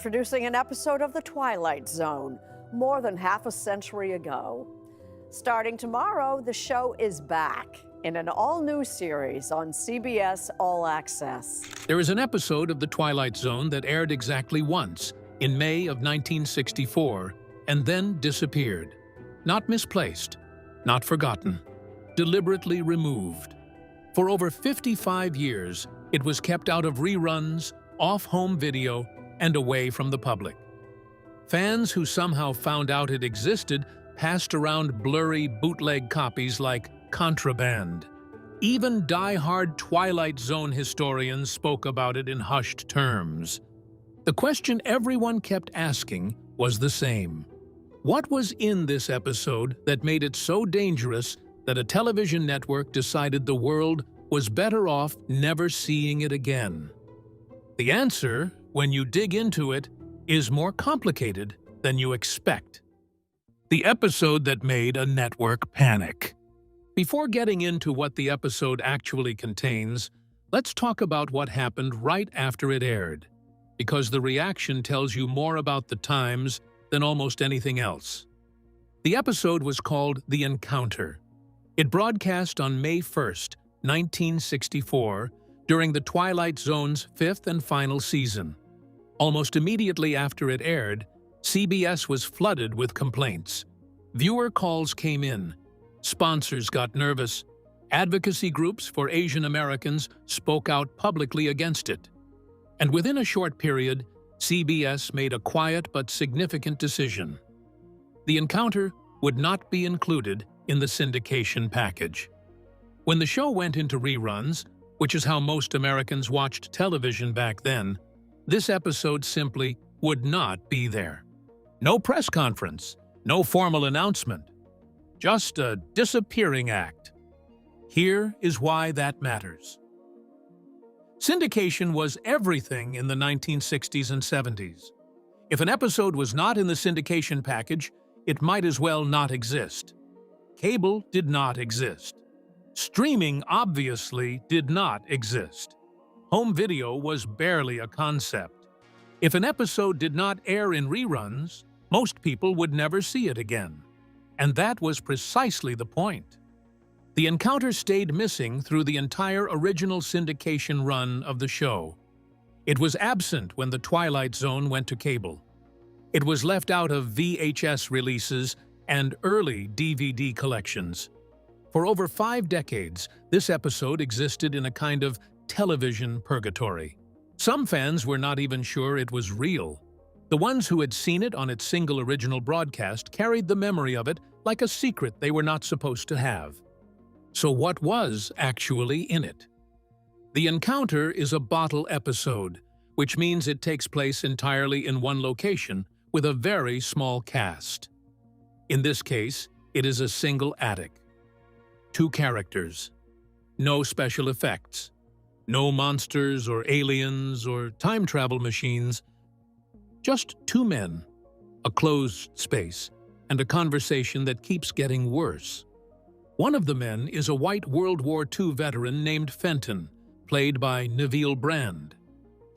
Introducing an episode of The Twilight Zone, more than half a century ago. Starting tomorrow, the show is back in an all-new series on CBS All Access. There is an episode of The Twilight Zone that aired exactly once, in May of 1964, and then disappeared. Not misplaced, not forgotten, deliberately removed. For over 55 years, it was kept out of reruns, off home video, and away from the public. Fans who somehow found out it existed passed around blurry bootleg copies like contraband. Even die-hard Twilight Zone historians spoke about it in hushed terms. The question everyone kept asking was the same. What was in this episode that made it so dangerous that a television network decided the world was better off never seeing it again? The answer, when you dig into it, is more complicated than you expect. The episode that made a network panic. Before getting into what the episode actually contains, let's talk about what happened right after it aired, because the reaction tells you more about the times than almost anything else. The episode was called The Encounter. It broadcast on May 1st, 1964, during the Twilight Zone's fifth and final season. Almost immediately after it aired, CBS was flooded with complaints. Viewer calls came in, sponsors got nervous, advocacy groups for Asian Americans spoke out publicly against it. And within a short period, CBS made a quiet but significant decision. The Encounter would not be included in the syndication package. When the show went into reruns, which is how most Americans watched television back then, this episode simply would not be there. No press conference, no formal announcement, just a disappearing act. Here is why that matters. Syndication was everything in the 1960s and 70s. If an episode was not in the syndication package, it might as well not exist. Cable did not exist. Streaming obviously did not exist. Home video was barely a concept. If an episode did not air in reruns, most people would never see it again. And that was precisely the point. The Encounter stayed missing through the entire original syndication run of the show. It was absent when The Twilight Zone went to cable. It was left out of VHS releases and early DVD collections. For over 5 decades, this episode existed in a kind of television purgatory. Some fans were not even sure it was real. The ones who had seen it on its single original broadcast carried the memory of it like a secret they were not supposed to have. So what was actually in it? The Encounter is a bottle episode, which means it takes place entirely in one location with a very small cast. In this case, it is a single attic. 2 characters. No special effects. No monsters or aliens or time travel machines. Just 2 men, a closed space, and a conversation that keeps getting worse. One of the men is a white World War II veteran named Fenton, played by Neville Brand.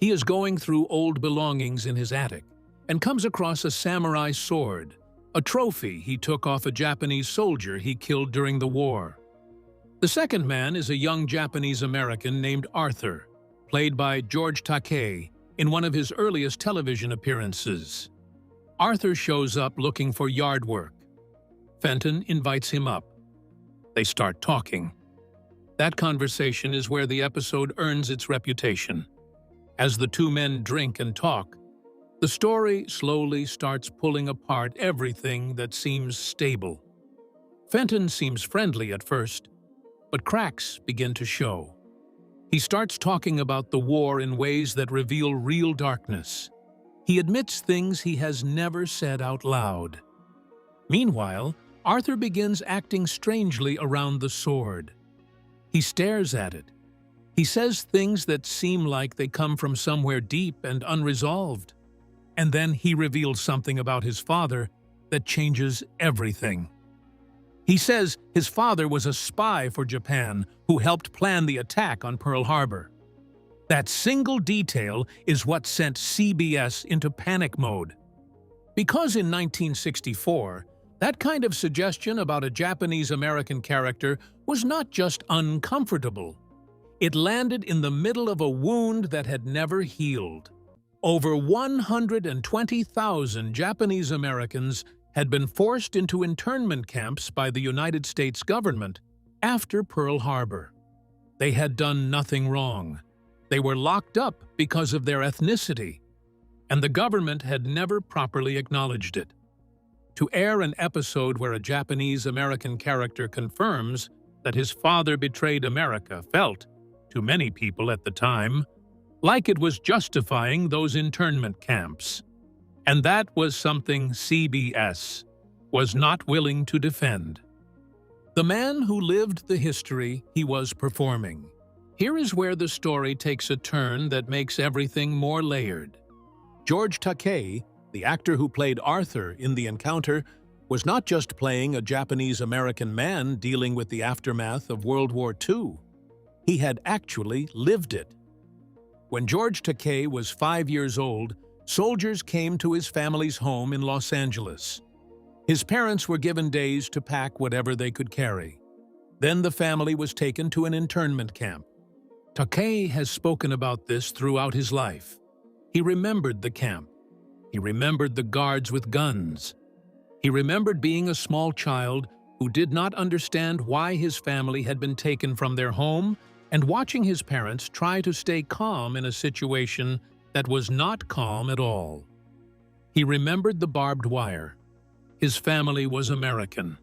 He is going through old belongings in his attic and comes across a samurai sword, a trophy he took off a Japanese soldier he killed during the war. The second man is a young Japanese-American named Arthur, played by George Takei in one of his earliest television appearances. Arthur shows up looking for yard work. Fenton invites him up. They start talking. That conversation is where the episode earns its reputation. As the 2 men drink and talk, the story slowly starts pulling apart everything that seems stable. Fenton seems friendly at first, but cracks begin to show. He starts talking about the war in ways that reveal real darkness. He admits things he has never said out loud. Meanwhile, Arthur begins acting strangely around the sword. He stares at it. He says things that seem like they come from somewhere deep and unresolved. And then he reveals something about his father that changes everything. He says his father was a spy for Japan who helped plan the attack on Pearl Harbor. That single detail is what sent CBS into panic mode. Because in 1964, that kind of suggestion about a Japanese-American character was not just uncomfortable. It landed in the middle of a wound that had never healed. Over 120,000 Japanese Americans had been forced into internment camps by the United States government after Pearl Harbor. They had done nothing wrong. They were locked up because of their ethnicity, and the government had never properly acknowledged it. To air an episode where a Japanese-American character confirms that his father betrayed America felt, to many people at the time, like it was justifying those internment camps. And that was something CBS was not willing to defend. The man who lived the history he was performing. Here is where the story takes a turn that makes everything more layered. George Takei, the actor who played Arthur in The Encounter, was not just playing a Japanese-American man dealing with the aftermath of World War II. He had actually lived it. When George Takei was 5 years old, soldiers came to his family's home in Los Angeles. His parents were given days to pack whatever they could carry. Then the family was taken to an internment camp. Takei has spoken about this throughout his life. He remembered the camp. He remembered the guards with guns. He remembered being a small child who did not understand why his family had been taken from their home and watching his parents try to stay calm in a situation that was not calm at all. He remembered the barbed wire. His family was American.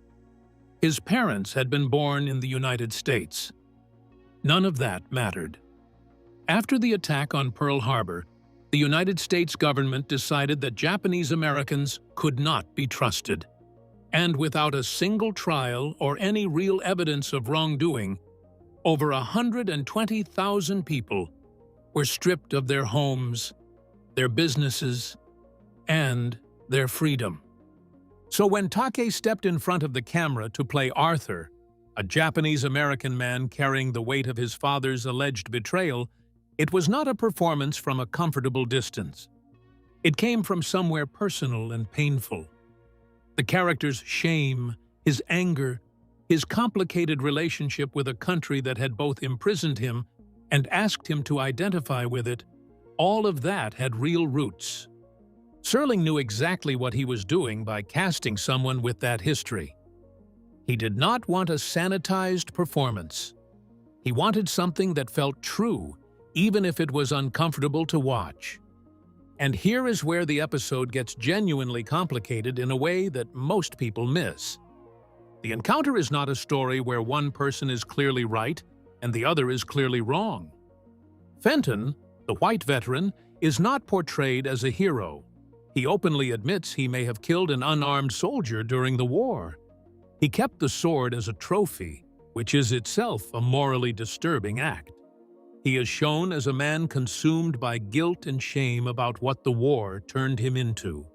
His parents had been born in the United States. None of that mattered. After the attack on Pearl Harbor, the United States government decided that Japanese Americans could not be trusted. And without a single trial or any real evidence of wrongdoing, over 120,000 people were stripped of their homes, their businesses, and their freedom. So when Takei stepped in front of the camera to play Arthur, a Japanese-American man carrying the weight of his father's alleged betrayal, it was not a performance from a comfortable distance. It came from somewhere personal and painful. The character's shame, his anger, his complicated relationship with a country that had both imprisoned him and asked him to identify with it, all of that had real roots. Serling knew exactly what he was doing by casting someone with that history. He did not want a sanitized performance. He wanted something that felt true, even if it was uncomfortable to watch. And here is where the episode gets genuinely complicated in a way that most people miss. The Encounter is not a story where one person is clearly right and the other is clearly wrong. Fenton, the white veteran, is not portrayed as a hero. He openly admits he may have killed an unarmed soldier during the war. He kept the sword as a trophy, which is itself a morally disturbing act. He is shown as a man consumed by guilt and shame about what the war turned him into.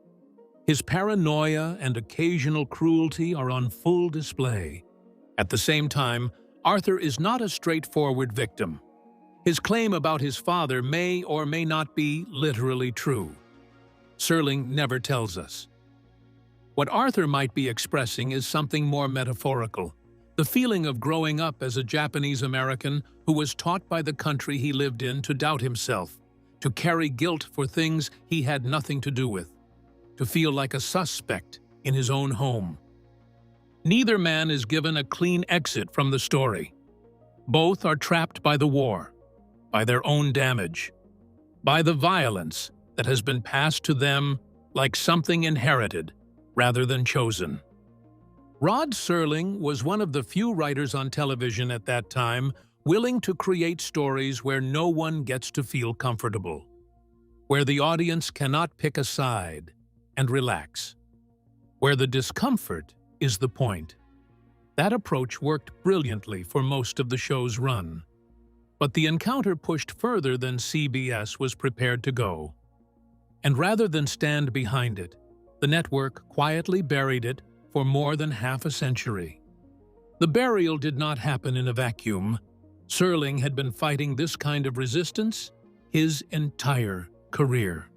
His paranoia and occasional cruelty are on full display. At the same time, Arthur is not a straightforward victim. His claim about his father may or may not be literally true. Serling never tells us. What Arthur might be expressing is something more metaphorical, the feeling of growing up as a Japanese American who was taught by the country he lived in to doubt himself, to carry guilt for things he had nothing to do with, to feel like a suspect in his own home. Neither man is given a clean exit from the story. Both are trapped by the war, by their own damage, by the violence that has been passed to them like something inherited rather than chosen. Rod Serling was one of the few writers on television at that time willing to create stories where no one gets to feel comfortable, where the audience cannot pick a side and relax, where the discomfort is the point. That approach worked brilliantly for most of the show's run. But The Encounter pushed further than CBS was prepared to go. And rather than stand behind it, the network quietly buried it for more than half a century. The burial did not happen in a vacuum. Serling had been fighting this kind of resistance his entire career.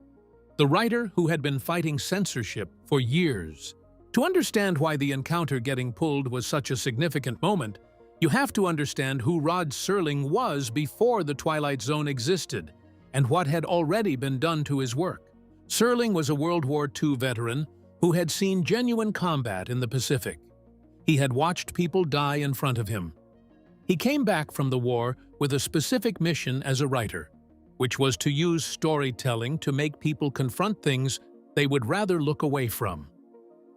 The writer who had been fighting censorship for years. To understand why the encounter getting pulled was such a significant moment, you have to understand who Rod Serling was before the Twilight Zone existed and what had already been done to his work. Serling was a World War II veteran who had seen genuine combat in the Pacific. He had watched people die in front of him. He came back from the war with a specific mission as a writer, which was to use storytelling to make people confront things they would rather look away from.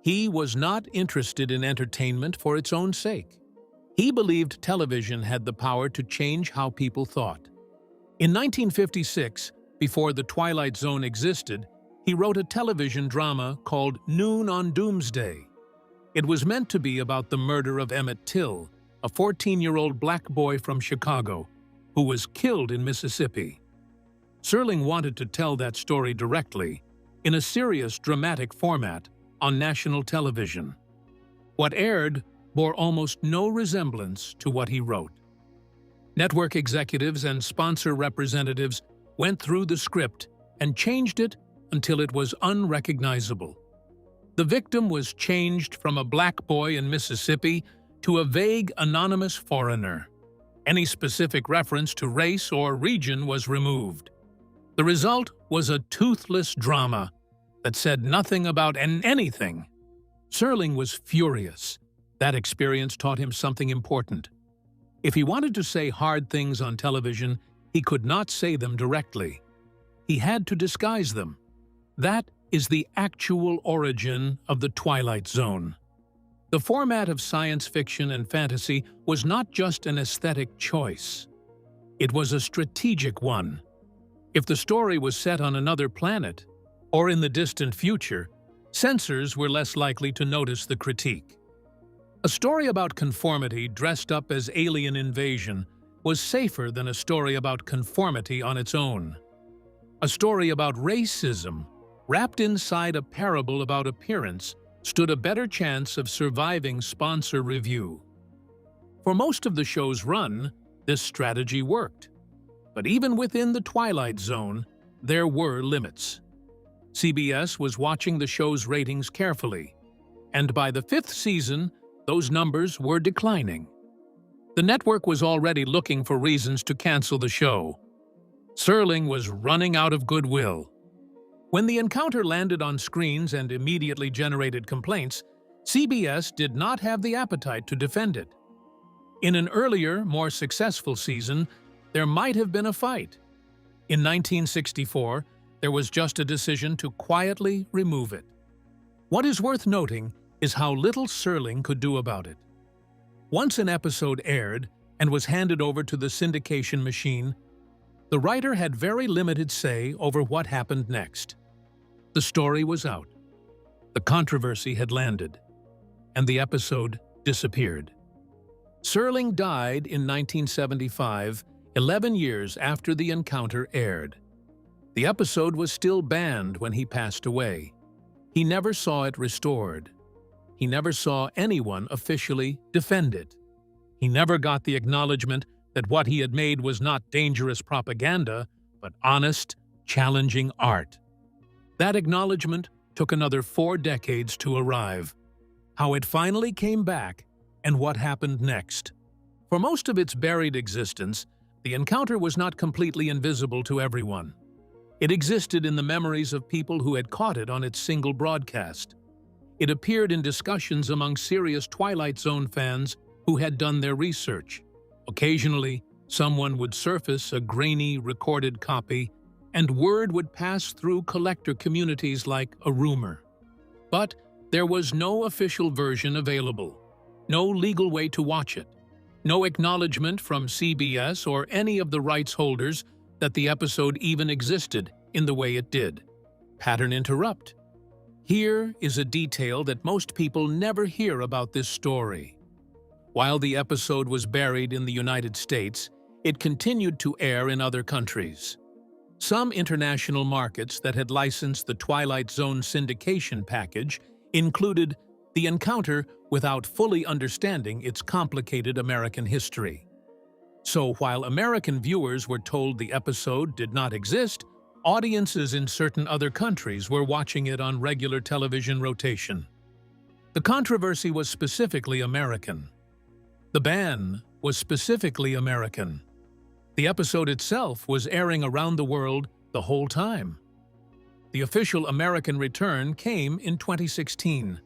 He was not interested in entertainment for its own sake. He believed television had the power to change how people thought. In 1956, before the Twilight Zone existed, he wrote a television drama called Noon on Doomsday. It was meant to be about the murder of Emmett Till, a 14-year-old black boy from Chicago, who was killed in Mississippi. Serling wanted to tell that story directly, in a serious, dramatic format, on national television. What aired bore almost no resemblance to what he wrote. Network executives and sponsor representatives went through the script and changed it until it was unrecognizable. The victim was changed from a black boy in Mississippi to a vague, anonymous foreigner. Any specific reference to race or region was removed. The result was a toothless drama that said nothing about anything. Serling was furious. That experience taught him something important. If he wanted to say hard things on television, he could not say them directly. He had to disguise them. That is the actual origin of the Twilight Zone. The format of science fiction and fantasy was not just an aesthetic choice. It was a strategic one. If the story was set on another planet, or in the distant future, censors were less likely to notice the critique. A story about conformity dressed up as alien invasion was safer than a story about conformity on its own. A story about racism, wrapped inside a parable about appearance, stood a better chance of surviving sponsor review. For most of the show's run, this strategy worked. But even within the Twilight Zone, there were limits. CBS was watching the show's ratings carefully, and by the 5th season, those numbers were declining. The network was already looking for reasons to cancel the show. Serling was running out of goodwill. When the encounter landed on screens and immediately generated complaints, CBS did not have the appetite to defend it. In an earlier, more successful season, there might have been a fight. In 1964, there was just a decision to quietly remove it. What is worth noting is how little Serling could do about it. Once an episode aired and was handed over to the syndication machine, the writer had very limited say over what happened next. The story was out. The controversy had landed, and the episode disappeared. Serling died in 1975, 11 years after the encounter aired. The episode was still banned when he passed away. He never saw it restored. He never saw anyone officially defend it. He never got the acknowledgement that what he had made was not dangerous propaganda, but honest, challenging art. That acknowledgement took another 4 decades to arrive. How it finally came back, and what happened next. For most of its buried existence, the encounter was not completely invisible to everyone. It existed in the memories of people who had caught it on its single broadcast. It appeared in discussions among serious Twilight Zone fans who had done their research. Occasionally, someone would surface a grainy, recorded copy, and word would pass through collector communities like a rumor. But there was no official version available, no legal way to watch it, no acknowledgement from CBS or any of the rights holders that the episode even existed in the way it did. Pattern interrupt. Here is a detail that most people never hear about this story. While the episode was buried in the United States, it continued to air in other countries. Some international markets that had licensed the Twilight Zone syndication package included the encounter without fully understanding its complicated American history. So while American viewers were told the episode did not exist, audiences in certain other countries were watching it on regular television rotation. The controversy was specifically American. The ban was specifically American. The episode itself was airing around the world the whole time. The official American return came in 2016.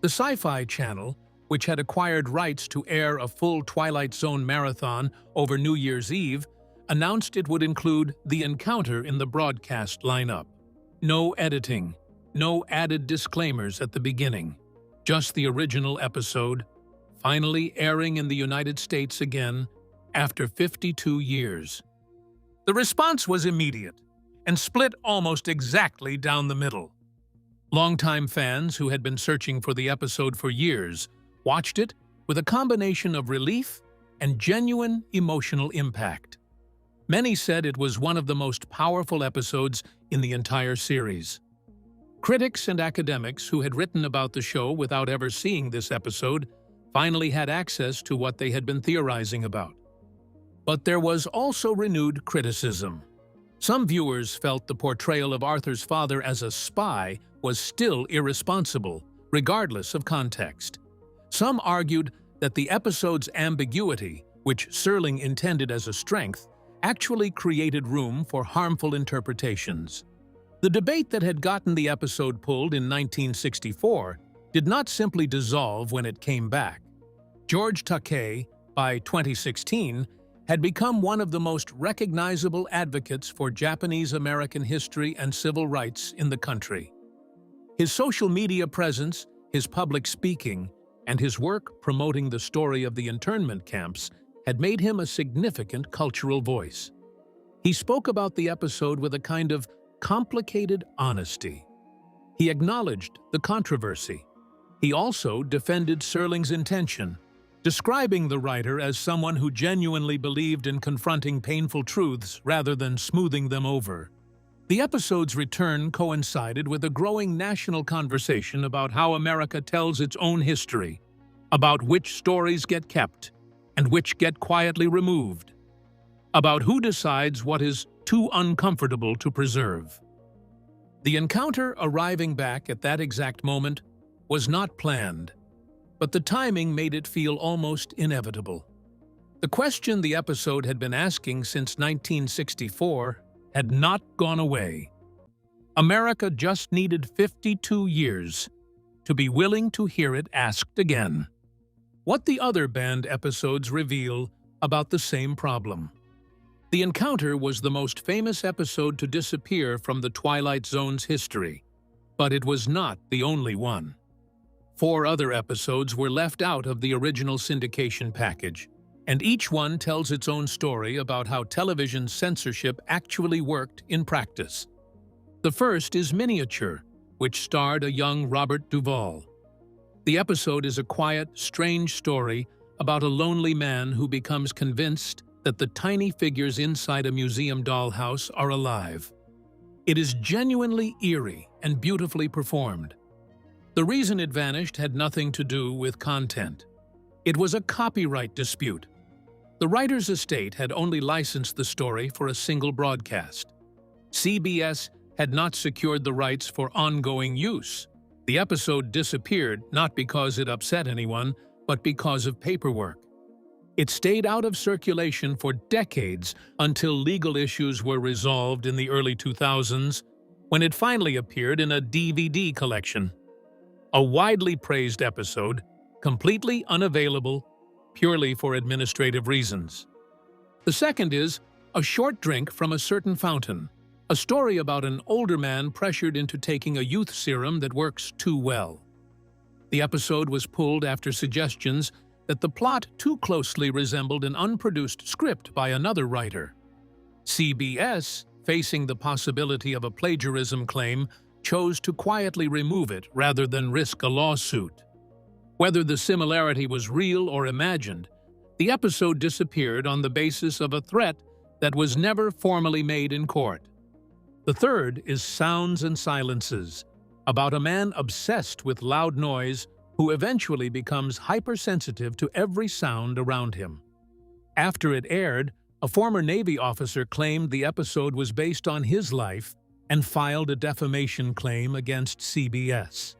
The Sci-Fi Channel, which had acquired rights to air a full Twilight Zone marathon over New Year's Eve, announced it would include the encounter in the broadcast lineup. No editing, no added disclaimers at the beginning, just the original episode, finally airing in the United States again after 52 years. The response was immediate and split almost exactly down the middle. Longtime fans who had been searching for the episode for years watched it with a combination of relief and genuine emotional impact. Many said it was one of the most powerful episodes in the entire series. Critics and academics who had written about the show without ever seeing this episode finally had access to what they had been theorizing about. But there was also renewed criticism. Some viewers felt the portrayal of Arthur's father as a spy was still irresponsible, regardless of context. Some argued that the episode's ambiguity, which Serling intended as a strength, actually created room for harmful interpretations. The debate that had gotten the episode pulled in 1964 did not simply dissolve when it came back. George Takei, by 2016, had become one of the most recognizable advocates for Japanese-American history and civil rights in the country. His social media presence, his public speaking, and his work promoting the story of the internment camps had made him a significant cultural voice. He spoke about the episode with a kind of complicated honesty. He acknowledged the controversy. He also defended Serling's intention, describing the writer as someone who genuinely believed in confronting painful truths rather than smoothing them over. The episode's return coincided with a growing national conversation about how America tells its own history, about which stories get kept and which get quietly removed, about who decides what is too uncomfortable to preserve. The encounter arriving back at that exact moment was not planned, but the timing made it feel almost inevitable. The question the episode had been asking since 1964 had not gone away. America just needed 52 years to be willing to hear it asked again. What the other banned episodes reveal about the same problem. The encounter was the most famous episode to disappear from the Twilight Zone's history, but it was not the only one. 4 other episodes were left out of the original syndication package, and each one tells its own story about how television censorship actually worked in practice. The first is Miniature, which starred a young Robert Duvall. The episode is a quiet, strange story about a lonely man who becomes convinced that the tiny figures inside a museum dollhouse are alive. It is genuinely eerie and beautifully performed. The reason it vanished had nothing to do with content. It was a copyright dispute. The writer's estate had only licensed the story for a single broadcast. CBS had not secured the rights for ongoing use. The episode disappeared not because it upset anyone, but because of paperwork. It stayed out of circulation for decades until legal issues were resolved in the early 2000s, when it finally appeared in a DVD collection. A widely praised episode, completely unavailable, purely for administrative reasons. The second is A Short Drink from a Certain Fountain, a story about an older man pressured into taking a youth serum that works too well. The episode was pulled after suggestions that the plot too closely resembled an unproduced script by another writer. CBS, facing the possibility of a plagiarism claim, chose to quietly remove it rather than risk a lawsuit. Whether the similarity was real or imagined, the episode disappeared on the basis of a threat that was never formally made in court. The third is Sounds and Silences, about a man obsessed with loud noise who eventually becomes hypersensitive to every sound around him. After it aired, a former Navy officer claimed the episode was based on his life and filed a defamation claim against CBS.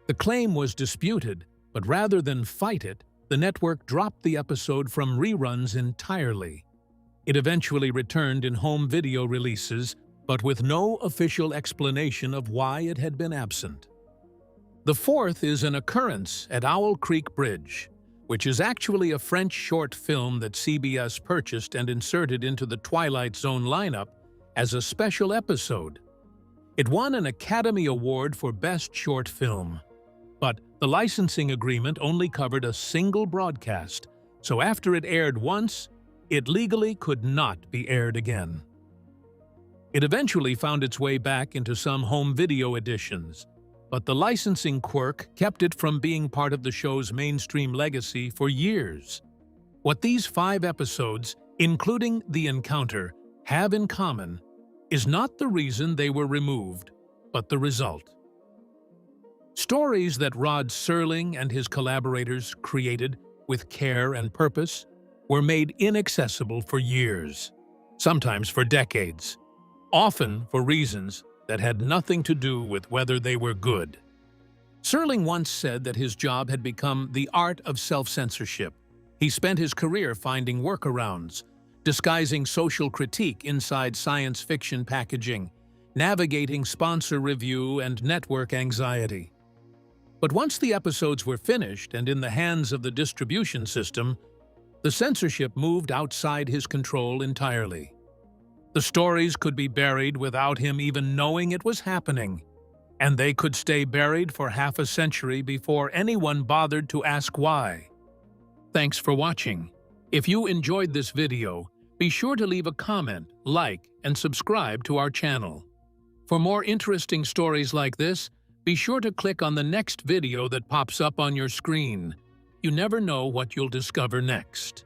The claim was disputed, but rather than fight it, the network dropped the episode from reruns entirely. It eventually returned in home video releases, but with no official explanation of why it had been absent. The fourth is an occurrence at Owl Creek Bridge, which is actually a French short film that CBS purchased and inserted into the Twilight Zone lineup as a special episode. It won an Academy Award for Best Short Film, but the licensing agreement only covered a single broadcast, so after it aired once, it legally could not be aired again. It eventually found its way back into some home video editions, but the licensing quirk kept it from being part of the show's mainstream legacy for years. What these 5 episodes, including The Encounter, have in common is not the reason they were removed, but the result. Stories that Rod Serling and his collaborators created with care and purpose were made inaccessible for years, sometimes for decades, often for reasons that had nothing to do with whether they were good. Serling once said that his job had become the art of self-censorship. He spent his career finding workarounds, disguising social critique inside science fiction packaging, navigating sponsor review and network anxiety. But once the episodes were finished and in the hands of the distribution system, the censorship moved outside his control entirely. The stories could be buried without him even knowing it was happening, and they could stay buried for half a century before anyone bothered to ask why. Thanks for watching. If you enjoyed this video, be sure to leave a comment, like, and subscribe to our channel. For more interesting stories like this, be sure to click on the next video that pops up on your screen. You never know what you'll discover next.